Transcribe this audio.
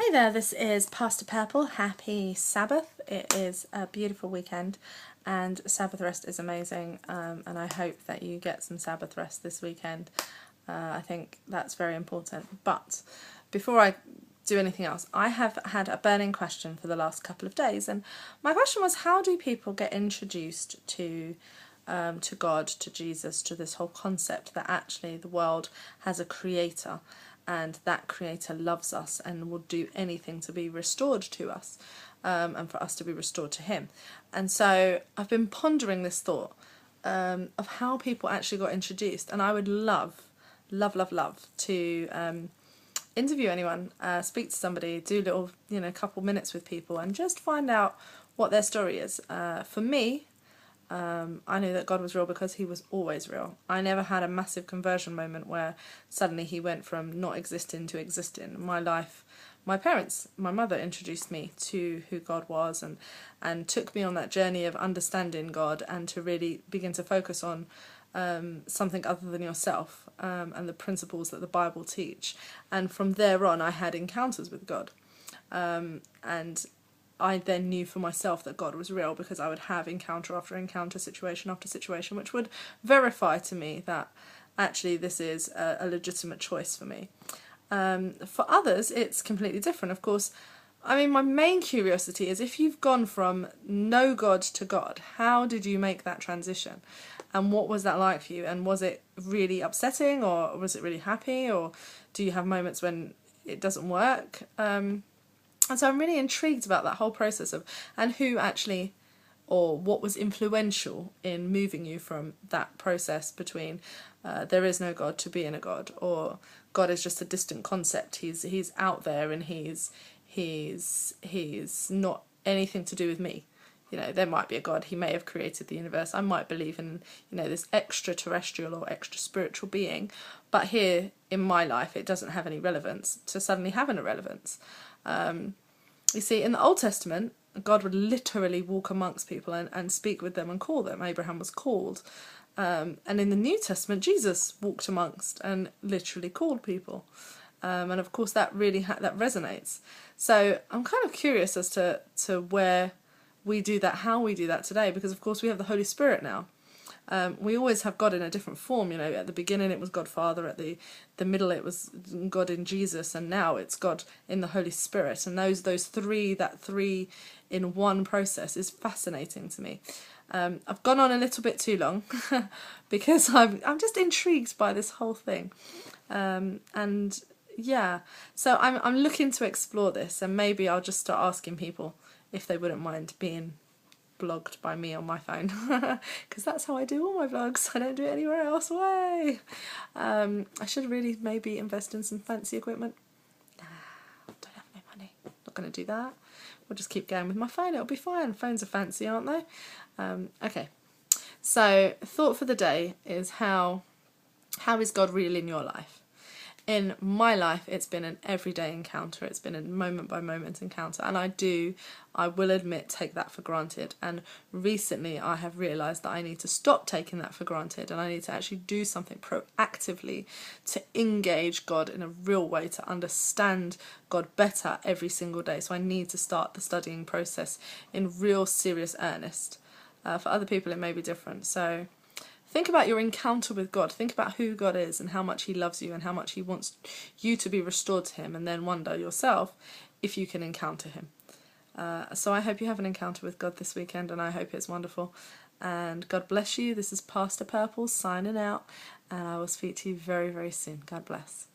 Hey there, this is Pastor Purple. Happy Sabbath. It is a beautiful weekend and Sabbath rest is amazing, and I hope that you get some Sabbath rest this weekend. I think that's very important. But before I do anything else, I have had a burning question for the last couple of days, and my question was, how do people get introduced to God, to Jesus, to this whole concept that actually the world has a creator and that creator loves us and will do anything to be restored to us, and for us to be restored to him. And so I've been pondering this thought of how people actually got introduced, and I would love to interview anyone, speak to somebody, do a little couple minutes with people and just find out what their story is. For me, I knew that God was real because he was always real. I never had a massive conversion moment where suddenly he went from not existing to existing. My life, my mother introduced me to who God was and took me on that journey of understanding God and to really begin to focus on something other than yourself, and the principles that the Bible teach. And from there on I had encounters with God, and I then knew for myself that God was real because I would have encounter after encounter, situation after situation, which would verify to me that actually this is a legitimate choice for me. For others, it's completely different. Of course, I mean, my main curiosity is, if you've gone from no God to God, how did you make that transition? And what was that like for you? And was it really upsetting, or was it really happy, or do you have moments when it doesn't work? And so I'm really intrigued about that whole process and who actually, or what was influential in moving you from that process between there is no God to being a God, or God is just a distant concept. He's out there and he's not anything to do with me. There might be a God. He may have created the universe. I might believe in this extraterrestrial or extra spiritual being, but here in my life it doesn't have any relevance to suddenly having a relevance. You see, in the Old Testament, God would literally walk amongst people and speak with them and call them. Abraham was called. And in the New Testament, Jesus walked amongst and literally called people. And of course that really that resonates. So I'm kind of curious as to where we do that, how we do that today, because of course we have the Holy Spirit now. We always have God in a different form. At the beginning it was God Father, at the middle it was God in Jesus, and now it's God in the Holy Spirit. And that three in one process is fascinating to me. I've gone on a little bit too long because I'm just intrigued by this whole thing, and yeah, so I'm looking to explore this, and maybe I'll just start asking people if they wouldn't mind being blogged by me on my phone, because that's how I do all my vlogs. I don't do it anywhere else. Way. I should really maybe invest in some fancy equipment. Don't have no money. Not going to do that. We'll just keep going with my phone. It'll be fine. Phones are fancy, aren't they? Okay. So, thought for the day is how is God real in your life? In my life, it's been an everyday encounter. It's been a moment-by-moment encounter. And I will admit, take that for granted. And recently, I have realised that I need to stop taking that for granted. And I need to actually do something proactively to engage God in a real way, to understand God better every single day. So I need to start the studying process in real serious earnest. For other people, it may be different. So think about your encounter with God. Think about who God is and how much he loves you and how much he wants you to be restored to him, and then wonder yourself if you can encounter him. So I hope you have an encounter with God this weekend, and I hope it's wonderful. And God bless you. This is Pastor Purple signing out, and I will speak to you very, very soon. God bless.